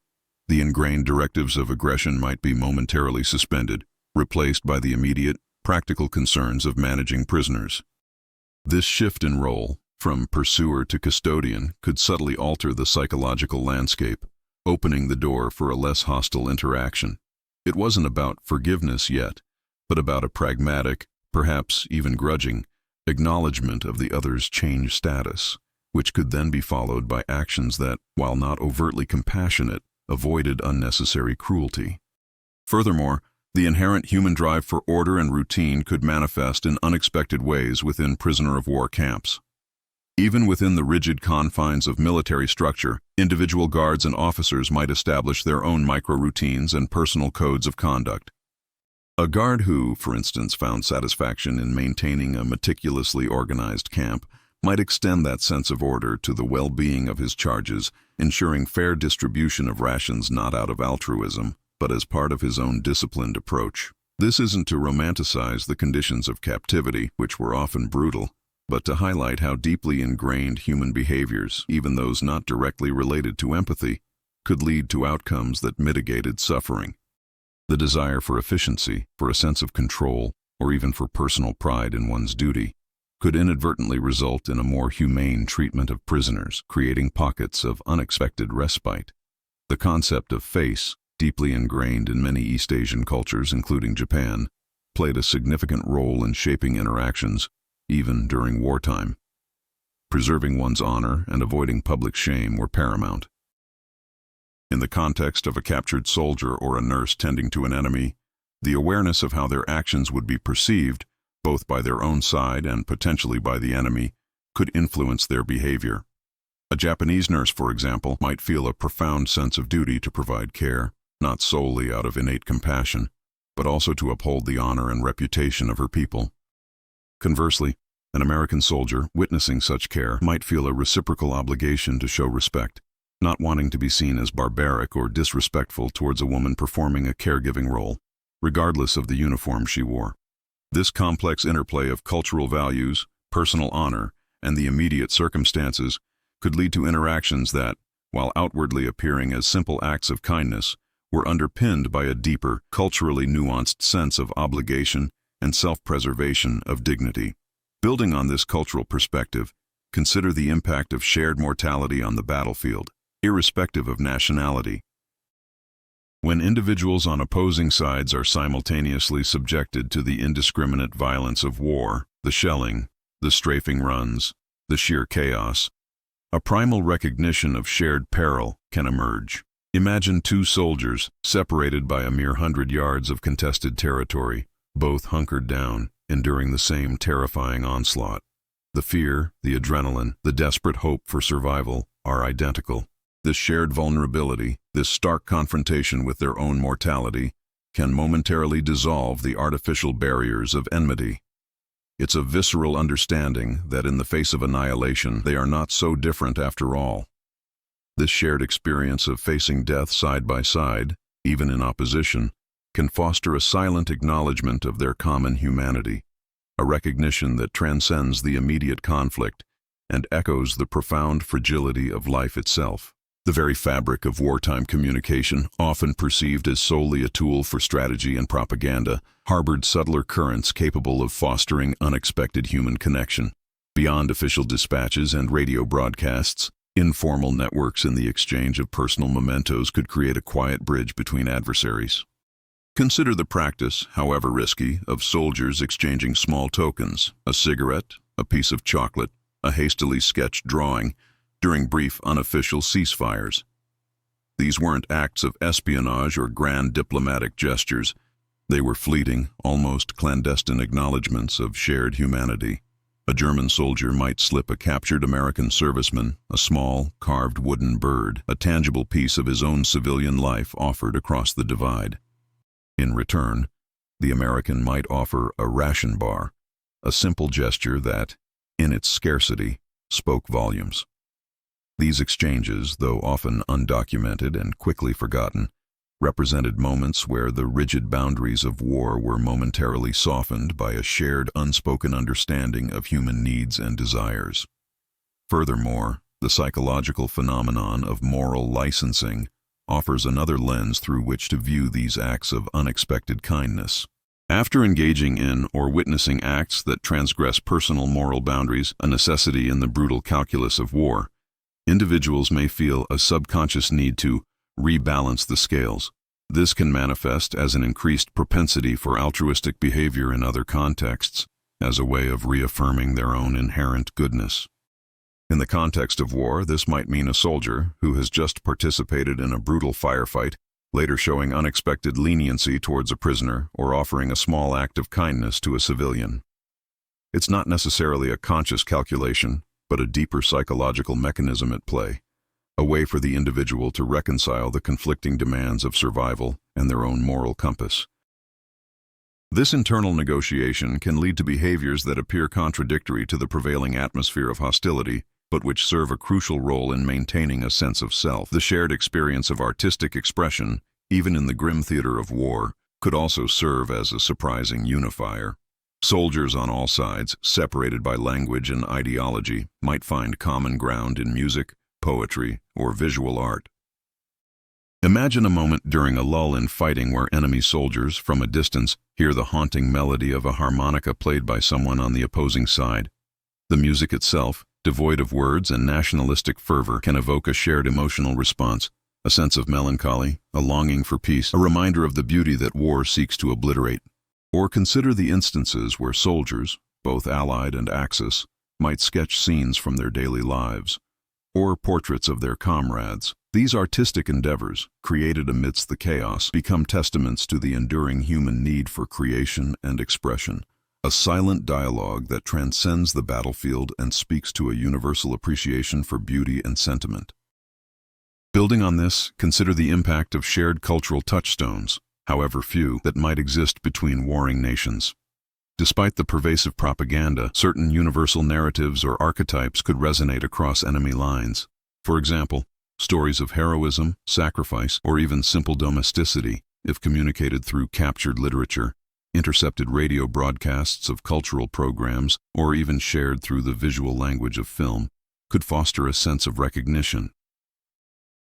the ingrained directives of aggression might be momentarily suspended, replaced by the immediate, practical concerns of managing prisoners. This shift in role, from pursuer to custodian, could subtly alter the psychological landscape, opening the door for a less hostile interaction. It wasn't about forgiveness yet, but about a pragmatic, perhaps even grudging, acknowledgement of the other's changed status, which could then be followed by actions that, while not overtly compassionate, avoided unnecessary cruelty. Furthermore, the inherent human drive for order and routine could manifest in unexpected ways within prisoner-of-war camps. Even within the rigid confines of military structure, individual guards and officers might establish their own micro-routines and personal codes of conduct. A guard who, for instance, found satisfaction in maintaining a meticulously organized camp might extend that sense of order to the well-being of his charges, ensuring fair distribution of rations not out of altruism, but as part of his own disciplined approach. This isn't to romanticize the conditions of captivity, which were often brutal, but to highlight how deeply ingrained human behaviors, even those not directly related to empathy, could lead to outcomes that mitigated suffering. The desire for efficiency, for a sense of control, or even for personal pride in one's duty, could inadvertently result in a more humane treatment of prisoners, creating pockets of unexpected respite. The concept of face, deeply ingrained in many East Asian cultures, including Japan, played a significant role in shaping interactions, even during wartime. Preserving one's honor and avoiding public shame were paramount. In the context of a captured soldier or a nurse tending to an enemy, the awareness of how their actions would be perceived, both by their own side and potentially by the enemy, could influence their behavior. A Japanese nurse, for example, might feel a profound sense of duty to provide care, not solely out of innate compassion, but also to uphold the honor and reputation of her people. Conversely, an American soldier witnessing such care might feel a reciprocal obligation to show respect, not wanting to be seen as barbaric or disrespectful towards a woman performing a caregiving role, regardless of the uniform she wore. This complex interplay of cultural values, personal honor, and the immediate circumstances could lead to interactions that, while outwardly appearing as simple acts of kindness, were underpinned by a deeper, culturally nuanced sense of obligation and self-preservation of dignity. Building on this cultural perspective, consider the impact of shared mortality on the battlefield, irrespective of nationality. When individuals on opposing sides are simultaneously subjected to the indiscriminate violence of war, the shelling, the strafing runs, the sheer chaos, a primal recognition of shared peril can emerge. Imagine two soldiers, separated by a mere 100 yards of contested territory, both hunkered down, enduring the same terrifying onslaught. The fear, the adrenaline, the desperate hope for survival are identical. This shared vulnerability, this stark confrontation with their own mortality, can momentarily dissolve the artificial barriers of enmity. It's a visceral understanding that in the face of annihilation, they are not so different after all. This shared experience of facing death side by side, even in opposition, can foster a silent acknowledgement of their common humanity, a recognition that transcends the immediate conflict and echoes the profound fragility of life itself. The very fabric of wartime communication, often perceived as solely a tool for strategy and propaganda, harbored subtler currents capable of fostering unexpected human connection. Beyond official dispatches and radio broadcasts, informal networks in the exchange of personal mementos could create a quiet bridge between adversaries. Consider the practice, however risky, of soldiers exchanging small tokens, a cigarette, a piece of chocolate, a hastily sketched drawing, during brief unofficial ceasefires. These weren't acts of espionage or grand diplomatic gestures. They were fleeting, almost clandestine acknowledgments of shared humanity. A German soldier might slip a captured American serviceman a small, carved wooden bird, a tangible piece of his own civilian life offered across the divide. In return, the American might offer a ration bar, a simple gesture that, in its scarcity, spoke volumes. These exchanges, though often undocumented and quickly forgotten, represented moments where the rigid boundaries of war were momentarily softened by a shared unspoken understanding of human needs and desires. Furthermore, the psychological phenomenon of moral licensing offers another lens through which to view these acts of unexpected kindness. After engaging in or witnessing acts that transgress personal moral boundaries, a necessity in the brutal calculus of war, individuals may feel a subconscious need to rebalance the scales. This can manifest as an increased propensity for altruistic behavior in other contexts, as a way of reaffirming their own inherent goodness. In the context of war, this might mean a soldier who has just participated in a brutal firefight, later showing unexpected leniency towards a prisoner or offering a small act of kindness to a civilian. It's not necessarily a conscious calculation, but a deeper psychological mechanism at play, a way for the individual to reconcile the conflicting demands of survival and their own moral compass. This internal negotiation can lead to behaviors that appear contradictory to the prevailing atmosphere of hostility, but which serve a crucial role in maintaining a sense of self. The shared experience of artistic expression, even in the grim theater of war, could also serve as a surprising unifier. Soldiers on all sides, separated by language and ideology, might find common ground in music, poetry, or visual art. Imagine a moment during a lull in fighting where enemy soldiers, from a distance, hear the haunting melody of a harmonica played by someone on the opposing side. The music itself, devoid of words and nationalistic fervor, can evoke a shared emotional response, a sense of melancholy, a longing for peace, a reminder of the beauty that war seeks to obliterate. Or consider the instances where soldiers, both Allied and Axis, might sketch scenes from their daily lives, or portraits of their comrades. These artistic endeavors, created amidst the chaos, become testaments to the enduring human need for creation and expression, a silent dialogue that transcends the battlefield and speaks to a universal appreciation for beauty and sentiment. Building on this, consider the impact of shared cultural touchstones, however few, that might exist between warring nations. Despite the pervasive propaganda, certain universal narratives or archetypes could resonate across enemy lines. For example, stories of heroism, sacrifice, or even simple domesticity, if communicated through captured literature, intercepted radio broadcasts of cultural programs, or even shared through the visual language of film, could foster a sense of recognition.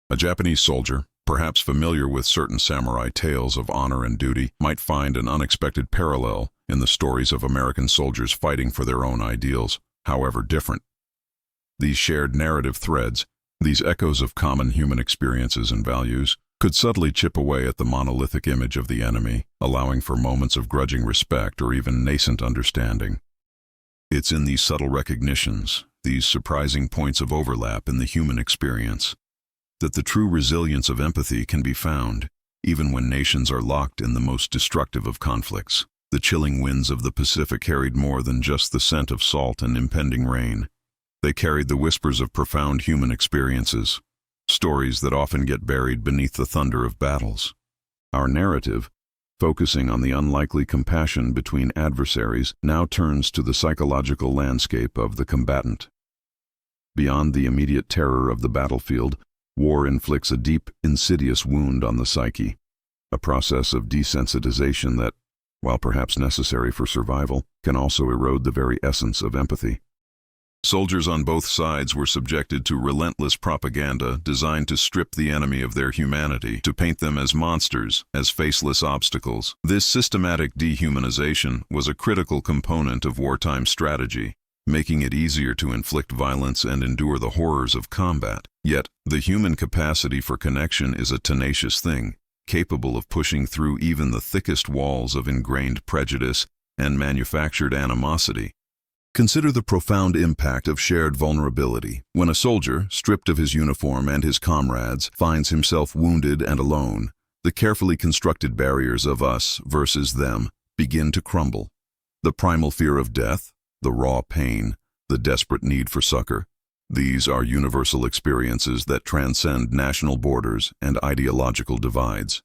A Japanese soldier, perhaps familiar with certain samurai tales of honor and duty, might find an unexpected parallel in the stories of American soldiers fighting for their own ideals, however different. These shared narrative threads, these echoes of common human experiences and values, could subtly chip away at the monolithic image of the enemy, allowing for moments of grudging respect or even nascent understanding. It's in these subtle recognitions, these surprising points of overlap in the human experience, that the true resilience of empathy can be found, even when nations are locked in the most destructive of conflicts. The chilling winds of the Pacific carried more than just the scent of salt and impending rain. They carried the whispers of profound human experiences, stories that often get buried beneath the thunder of battles. Our narrative, focusing on the unlikely compassion between adversaries, now turns to the psychological landscape of the combatant. Beyond the immediate terror of the battlefield, war inflicts a deep, insidious wound on the psyche, a process of desensitization that, while perhaps necessary for survival, can also erode the very essence of empathy. Soldiers on both sides were subjected to relentless propaganda designed to strip the enemy of their humanity, to paint them as monsters, as faceless obstacles. This systematic dehumanization was a critical component of wartime strategy, making it easier to inflict violence and endure the horrors of combat. Yet, the human capacity for connection is a tenacious thing, capable of pushing through even the thickest walls of ingrained prejudice and manufactured animosity. Consider the profound impact of shared vulnerability. When a soldier, stripped of his uniform and his comrades, finds himself wounded and alone, the carefully constructed barriers of us versus them begin to crumble. The primal fear of death, the raw pain, the desperate need for succor, these are universal experiences that transcend national borders and ideological divides.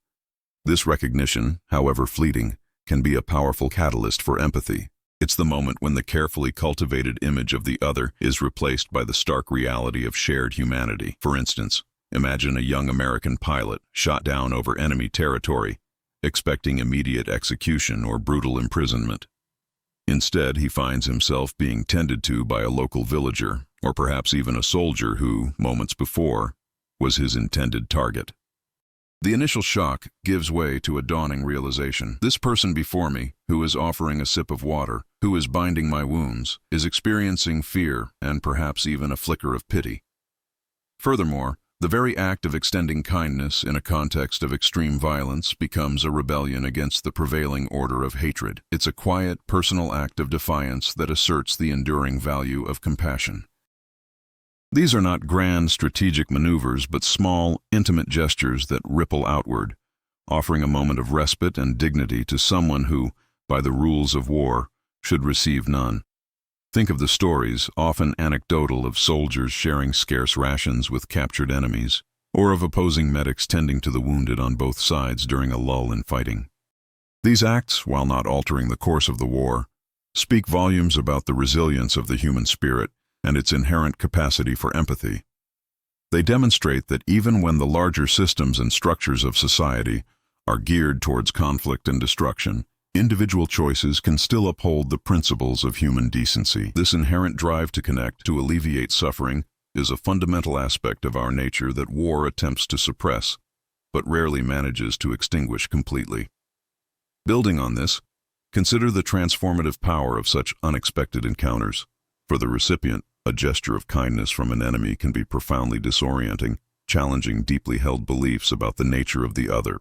This recognition, however fleeting, can be a powerful catalyst for empathy. It's the moment when the carefully cultivated image of the other is replaced by the stark reality of shared humanity. For instance, imagine a young American pilot shot down over enemy territory, expecting immediate execution or brutal imprisonment. Instead, he finds himself being tended to by a local villager, or perhaps even a soldier who, moments before, was his intended target. The initial shock gives way to a dawning realization. This person before me, who is offering a sip of water, who is binding my wounds, is experiencing fear and perhaps even a flicker of pity. Furthermore, the very act of extending kindness in a context of extreme violence becomes a rebellion against the prevailing order of hatred. It's a quiet, personal act of defiance that asserts the enduring value of compassion. These are not grand strategic maneuvers, but small, intimate gestures that ripple outward, offering a moment of respite and dignity to someone who, by the rules of war, should receive none. Think of the stories, often anecdotal, of soldiers sharing scarce rations with captured enemies, or of opposing medics tending to the wounded on both sides during a lull in fighting. These acts, while not altering the course of the war, speak volumes about the resilience of the human spirit and its inherent capacity for empathy. They demonstrate that even when the larger systems and structures of society are geared towards conflict and destruction, individual choices can still uphold the principles of human decency. This inherent drive to connect, to alleviate suffering, is a fundamental aspect of our nature that war attempts to suppress, but rarely manages to extinguish completely. Building on this, consider the transformative power of such unexpected encounters. For the recipient, a gesture of kindness from an enemy can be profoundly disorienting, challenging deeply held beliefs about the nature of the other.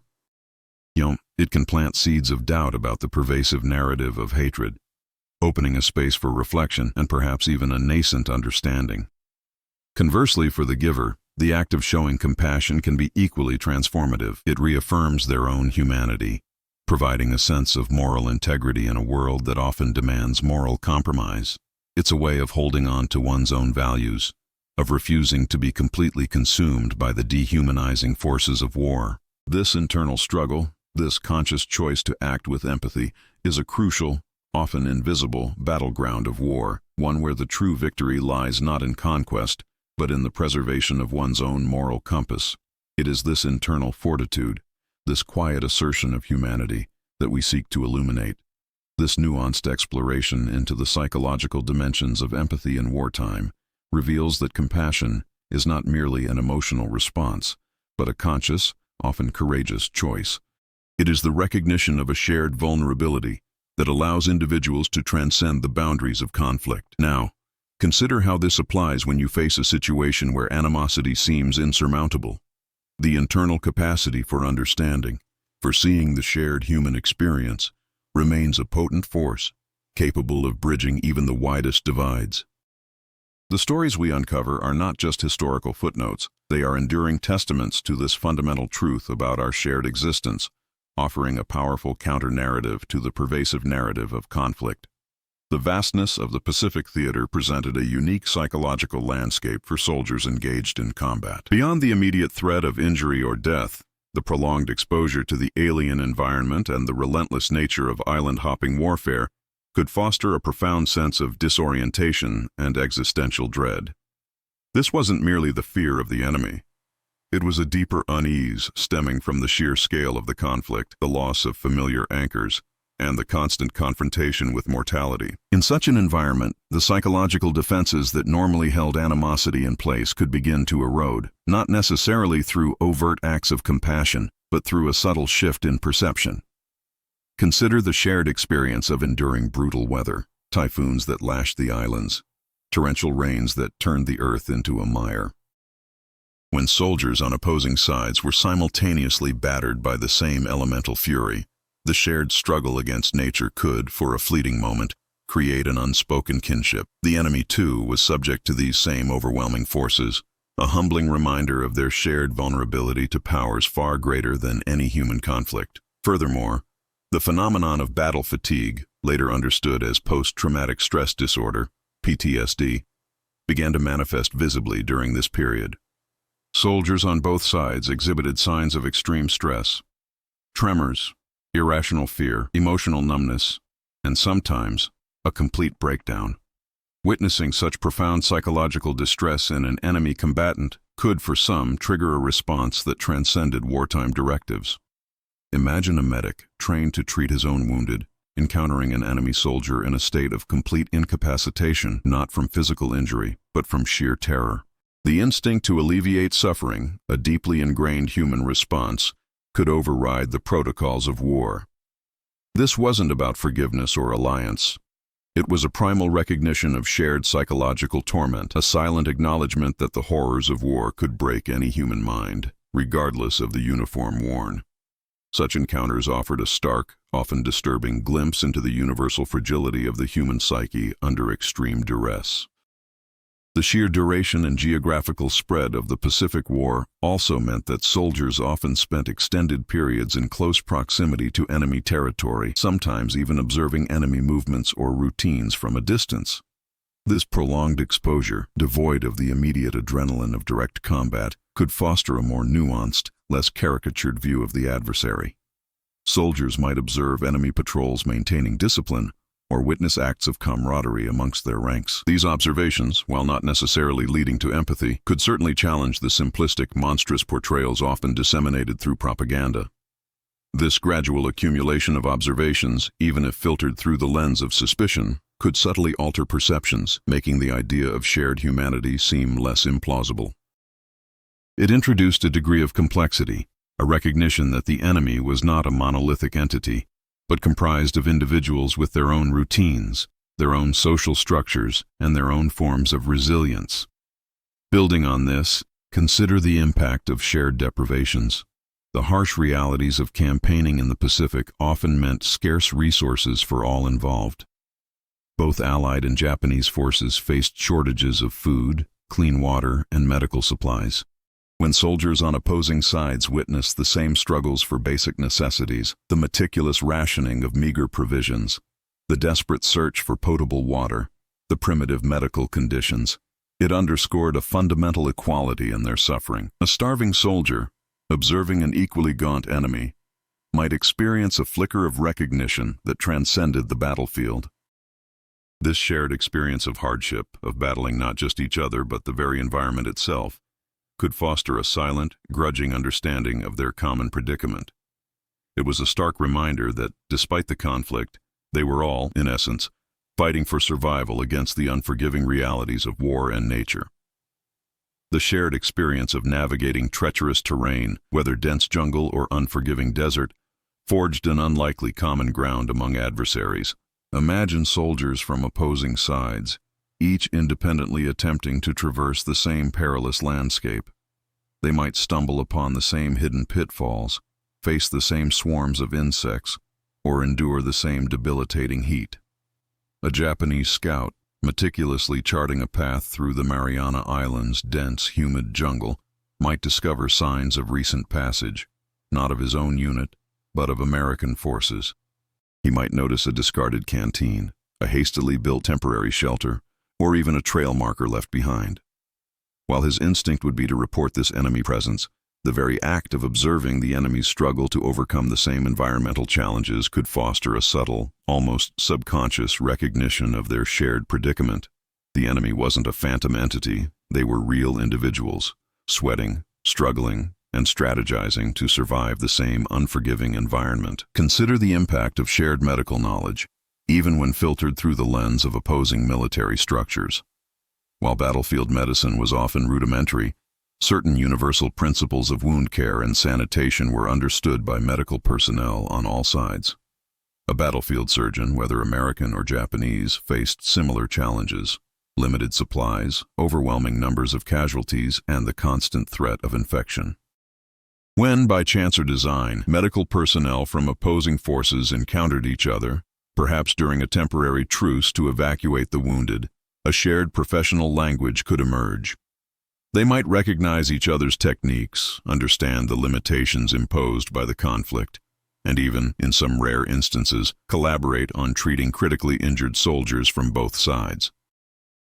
It can plant seeds of doubt about the pervasive narrative of hatred, opening a space for reflection and perhaps even a nascent understanding. Conversely, for the giver, the act of showing compassion can be equally transformative. It reaffirms their own humanity, providing a sense of moral integrity in a world that often demands moral compromise. It's a way of holding on to one's own values, of refusing to be completely consumed by the dehumanizing forces of war. This internal struggle, this conscious choice to act with empathy, is a crucial, often invisible, battleground of war, one where the true victory lies not in conquest, but in the preservation of one's own moral compass. It is this internal fortitude, this quiet assertion of humanity, that we seek to illuminate. This nuanced exploration into the psychological dimensions of empathy in wartime reveals that compassion is not merely an emotional response, but a conscious, often courageous choice. It is the recognition of a shared vulnerability that allows individuals to transcend the boundaries of conflict. Now, consider how this applies when you face a situation where animosity seems insurmountable. The internal capacity for understanding, for seeing the shared human experience, remains a potent force, capable of bridging even the widest divides. The stories we uncover are not just historical footnotes, they are enduring testaments to this fundamental truth about our shared existence, offering a powerful counter-narrative to the pervasive narrative of conflict. The vastness of the Pacific theater presented a unique psychological landscape for soldiers engaged in combat. Beyond the immediate threat of injury or death, the prolonged exposure to the alien environment and the relentless nature of island-hopping warfare could foster a profound sense of disorientation and existential dread. This wasn't merely the fear of the enemy. It was a deeper unease stemming from the sheer scale of the conflict, the loss of familiar anchors, and the constant confrontation with mortality. In such an environment, the psychological defenses that normally held animosity in place could begin to erode, not necessarily through overt acts of compassion, but through a subtle shift in perception. Consider the shared experience of enduring brutal weather, typhoons that lashed the islands, torrential rains that turned the earth into a mire. When soldiers on opposing sides were simultaneously battered by the same elemental fury, the shared struggle against nature could, for a fleeting moment, create an unspoken kinship. The enemy, too, was subject to these same overwhelming forces, a humbling reminder of their shared vulnerability to powers far greater than any human conflict. Furthermore, the phenomenon of battle fatigue, later understood as post-traumatic stress disorder, PTSD, began to manifest visibly during this period. Soldiers on both sides exhibited signs of extreme stress, tremors, irrational fear, emotional numbness, and sometimes a complete breakdown. Witnessing such profound psychological distress in an enemy combatant could, for some, trigger a response that transcended wartime directives. Imagine a medic, trained to treat his own wounded, encountering an enemy soldier in a state of complete incapacitation, not from physical injury, but from sheer terror. The instinct to alleviate suffering, a deeply ingrained human response, could override the protocols of war. This wasn't about forgiveness or alliance. It was a primal recognition of shared psychological torment, a silent acknowledgement that the horrors of war could break any human mind, regardless of the uniform worn. Such encounters offered a stark, often disturbing glimpse into the universal fragility of the human psyche under extreme duress. The sheer duration and geographical spread of the Pacific War also meant that soldiers often spent extended periods in close proximity to enemy territory, sometimes even observing enemy movements or routines from a distance. This prolonged exposure, devoid of the immediate adrenaline of direct combat, could foster a more nuanced, less caricatured view of the adversary. Soldiers might observe enemy patrols maintaining discipline, or witness acts of camaraderie amongst their ranks. These observations, while not necessarily leading to empathy, could certainly challenge the simplistic, monstrous portrayals often disseminated through propaganda. This gradual accumulation of observations, even if filtered through the lens of suspicion, could subtly alter perceptions, making the idea of shared humanity seem less implausible. It introduced a degree of complexity, a recognition that the enemy was not a monolithic entity, but comprised of individuals with their own routines, their own social structures, and their own forms of resilience. Building on this, consider the impact of shared deprivations. The harsh realities of campaigning in the Pacific often meant scarce resources for all involved. Both Allied and Japanese forces faced shortages of food, clean water, and medical supplies. When soldiers on opposing sides witnessed the same struggles for basic necessities, the meticulous rationing of meager provisions, the desperate search for potable water, the primitive medical conditions, it underscored a fundamental equality in their suffering. A starving soldier, observing an equally gaunt enemy, might experience a flicker of recognition that transcended the battlefield. This shared experience of hardship, of battling not just each other but the very environment itself, could foster a silent, grudging understanding of their common predicament. It was a stark reminder that, despite the conflict, they were all, in essence, fighting for survival against the unforgiving realities of war and nature. The shared experience of navigating treacherous terrain, whether dense jungle or unforgiving desert, forged an unlikely common ground among adversaries. Imagine soldiers from opposing sides, each independently attempting to traverse the same perilous landscape. They might stumble upon the same hidden pitfalls, face the same swarms of insects, or endure the same debilitating heat. A Japanese scout, meticulously charting a path through the Mariana Islands' dense, humid jungle, might discover signs of recent passage, not of his own unit, but of American forces. He might notice a discarded canteen, a hastily built temporary shelter, or even a trail marker left behind. While his instinct would be to report this enemy presence, the very act of observing the enemy's struggle to overcome the same environmental challenges could foster a subtle, almost subconscious recognition of their shared predicament. The enemy wasn't a phantom entity, they were real individuals, sweating, struggling, and strategizing to survive the same unforgiving environment. Consider the impact of shared medical knowledge, even when filtered through the lens of opposing military structures. While battlefield medicine was often rudimentary, certain universal principles of wound care and sanitation were understood by medical personnel on all sides. A battlefield surgeon, whether American or Japanese, faced similar challenges: limited supplies, overwhelming numbers of casualties, and the constant threat of infection. When, by chance or design, medical personnel from opposing forces encountered each other, perhaps during a temporary truce to evacuate the wounded, a shared professional language could emerge. They might recognize each other's techniques, understand the limitations imposed by the conflict, and even, in some rare instances, collaborate on treating critically injured soldiers from both sides.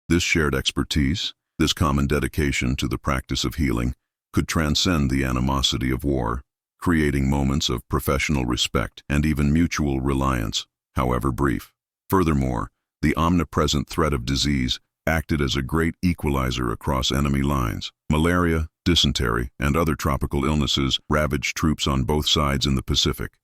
This shared expertise, this common dedication to the practice of healing, could transcend the animosity of war, creating moments of professional respect and even mutual reliance, however brief. Furthermore, the omnipresent threat of disease acted as a great equalizer across enemy lines. Malaria, dysentery, and other tropical illnesses ravaged troops on both sides in the Pacific.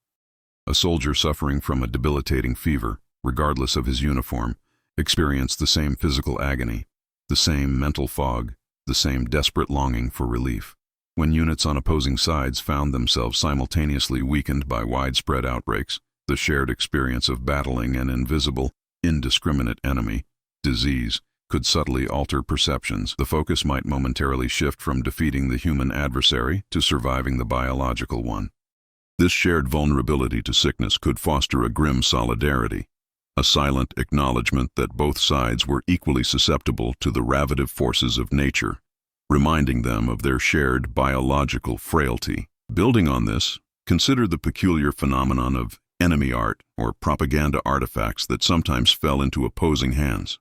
A soldier suffering from a debilitating fever, regardless of his uniform, experienced the same physical agony, the same mental fog, the same desperate longing for relief. When units on opposing sides found themselves simultaneously weakened by widespread outbreaks, the shared experience of battling an invisible, indiscriminate enemy, disease, could subtly alter perceptions. The focus might momentarily shift from defeating the human adversary to surviving the biological one. This shared vulnerability to sickness could foster a grim solidarity, a silent acknowledgement that both sides were equally susceptible to the ravaging forces of nature, reminding them of their shared biological frailty. Building on this, consider the peculiar phenomenon of enemy art or propaganda artifacts that sometimes fell into opposing hands.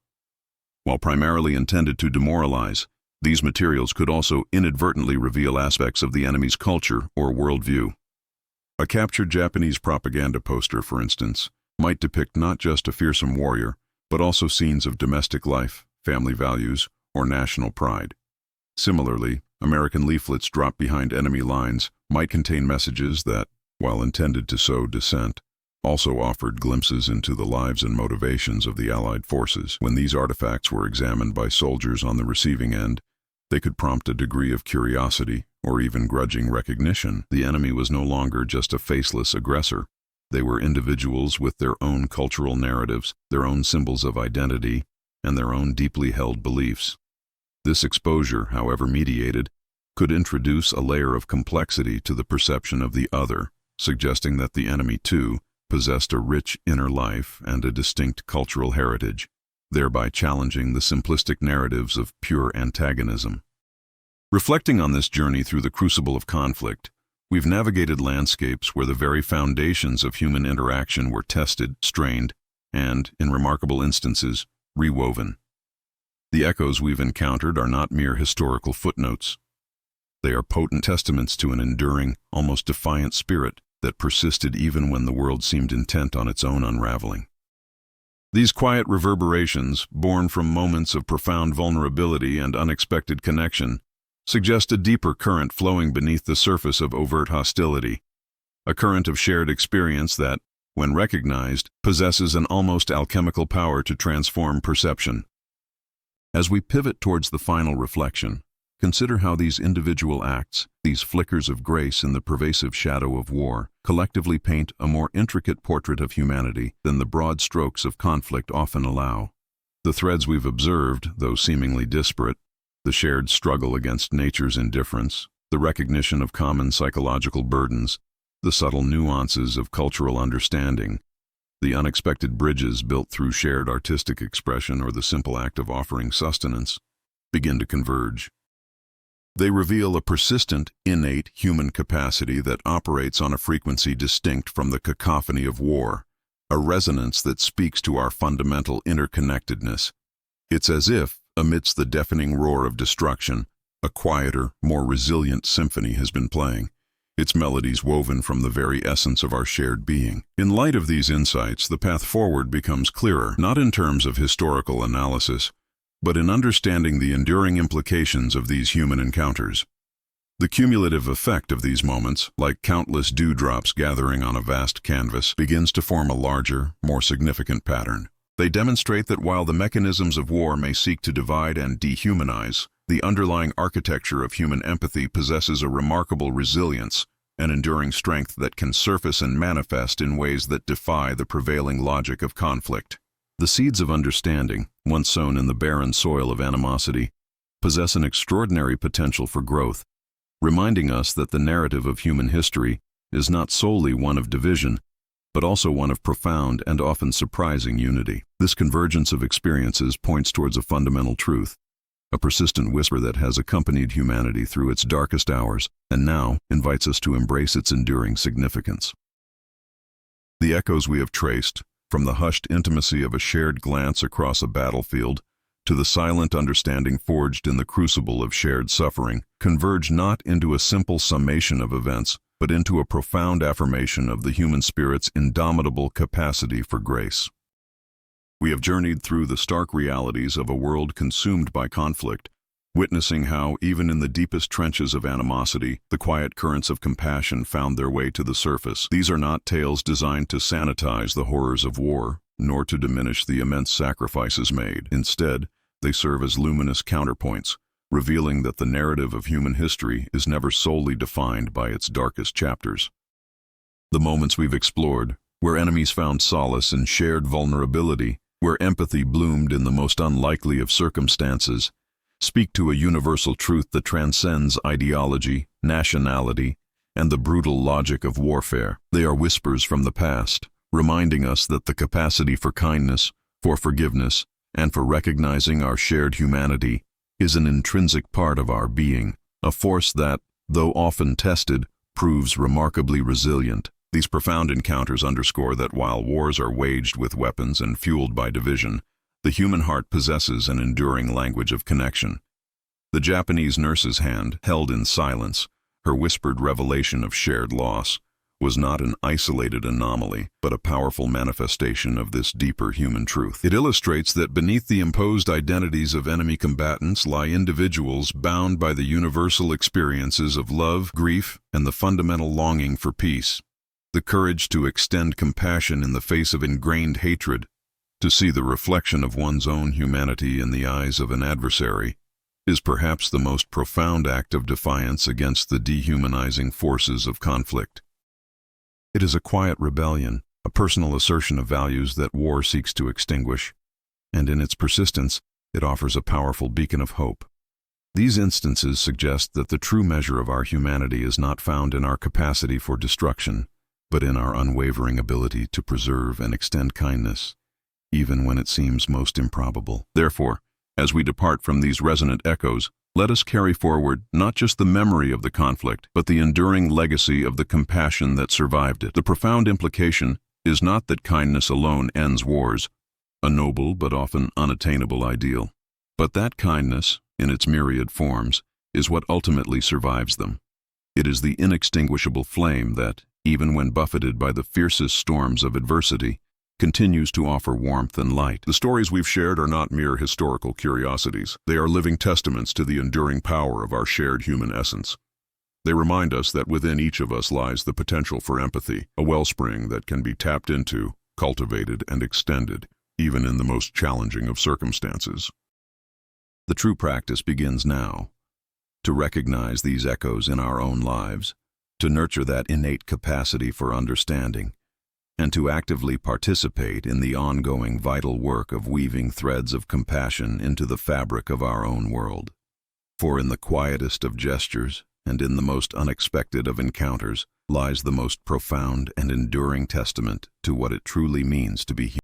While primarily intended to demoralize, these materials could also inadvertently reveal aspects of the enemy's culture or worldview. A captured Japanese propaganda poster, for instance, might depict not just a fearsome warrior, but also scenes of domestic life, family values, or national pride. Similarly, American leaflets dropped behind enemy lines might contain messages that, while intended to sow dissent, also offered glimpses into the lives and motivations of the Allied forces. When these artifacts were examined by soldiers on the receiving end, they could prompt a degree of curiosity or even grudging recognition. The enemy was no longer just a faceless aggressor. They were individuals with their own cultural narratives, their own symbols of identity, and their own deeply held beliefs. This exposure, however mediated, could introduce a layer of complexity to the perception of the other, suggesting that the enemy, too, possessed a rich inner life and a distinct cultural heritage, thereby challenging the simplistic narratives of pure antagonism. Reflecting on this journey through the crucible of conflict, we've navigated landscapes where the very foundations of human interaction were tested, strained, and, in remarkable instances, rewoven. The echoes we've encountered are not mere historical footnotes. They are potent testaments to an enduring, almost defiant spirit that persisted even when the world seemed intent on its own unraveling. These quiet reverberations, born from moments of profound vulnerability and unexpected connection, suggest a deeper current flowing beneath the surface of overt hostility, a current of shared experience that, when recognized, possesses an almost alchemical power to transform perception. As we pivot towards the final reflection, consider how these individual acts, these flickers of grace in the pervasive shadow of war, collectively paint a more intricate portrait of humanity than the broad strokes of conflict often allow. The threads we've observed, though seemingly disparate, the shared struggle against nature's indifference, the recognition of common psychological burdens, the subtle nuances of cultural understanding, the unexpected bridges built through shared artistic expression or the simple act of offering sustenance, begin to converge. They reveal a persistent, innate human capacity that operates on a frequency distinct from the cacophony of war, a resonance that speaks to our fundamental interconnectedness. It's as if, amidst the deafening roar of destruction, a quieter, more resilient symphony has been playing, its melodies woven from the very essence of our shared being. In light of these insights, the path forward becomes clearer, not in terms of historical analysis, but in understanding the enduring implications of these human encounters. The cumulative effect of these moments, like countless dewdrops gathering on a vast canvas, begins to form a larger, more significant pattern. They demonstrate that while the mechanisms of war may seek to divide and dehumanize, the underlying architecture of human empathy possesses a remarkable resilience, an enduring strength that can surface and manifest in ways that defy the prevailing logic of conflict. The seeds of understanding, once sown in the barren soil of animosity, possess an extraordinary potential for growth, reminding us that the narrative of human history is not solely one of division, but also one of profound and often surprising unity. This convergence of experiences points towards a fundamental truth, a persistent whisper that has accompanied humanity through its darkest hours and now invites us to embrace its enduring significance. The echoes we have traced, from the hushed intimacy of a shared glance across a battlefield to the silent understanding forged in the crucible of shared suffering, converge not into a simple summation of events, but into a profound affirmation of the human spirit's indomitable capacity for grace. We have journeyed through the stark realities of a world consumed by conflict, witnessing how, even in the deepest trenches of animosity, the quiet currents of compassion found their way to the surface. These are not tales designed to sanitize the horrors of war, nor to diminish the immense sacrifices made. Instead, they serve as luminous counterpoints, revealing that the narrative of human history is never solely defined by its darkest chapters. The moments we've explored, where enemies found solace in shared vulnerability, where empathy bloomed in the most unlikely of circumstances, speak to a universal truth that transcends ideology, nationality, and the brutal logic of warfare. They are whispers from the past, reminding us that the capacity for kindness, for forgiveness, and for recognizing our shared humanity is an intrinsic part of our being, a force that, though often tested, proves remarkably resilient. These profound encounters underscore that while wars are waged with weapons and fueled by division, the human heart possesses an enduring language of connection. The Japanese nurse's hand, held in silence, her whispered revelation of shared loss, was not an isolated anomaly, but a powerful manifestation of this deeper human truth. It illustrates that beneath the imposed identities of enemy combatants lie individuals bound by the universal experiences of love, grief, and the fundamental longing for peace. The courage to extend compassion in the face of ingrained hatred, to see the reflection of one's own humanity in the eyes of an adversary, is perhaps the most profound act of defiance against the dehumanizing forces of conflict. It is a quiet rebellion, a personal assertion of values that war seeks to extinguish, and in its persistence, it offers a powerful beacon of hope. These instances suggest that the true measure of our humanity is not found in our capacity for destruction, but in our unwavering ability to preserve and extend kindness, even when it seems most improbable. Therefore, as we depart from these resonant echoes, Let us carry forward not just the memory of the conflict, but the enduring legacy of the compassion that survived it. The profound implication is not that kindness alone ends wars, a noble but often unattainable ideal, but that kindness, in its myriad forms, is what ultimately survives them. It is the inextinguishable flame that, even when buffeted by the fiercest storms of adversity, continues to offer warmth and light. The stories we've shared are not mere historical curiosities. They are living testaments to the enduring power of our shared human essence. They remind us that within each of us lies the potential for empathy, a wellspring that can be tapped into, cultivated, and extended, even in the most challenging of circumstances. The true practice begins now, to recognize these echoes in our own lives, to nurture that innate capacity for understanding, and to actively participate in the ongoing vital work of weaving threads of compassion into the fabric of our own world. For in the quietest of gestures, and in the most unexpected of encounters, lies the most profound and enduring testament to what it truly means to be human.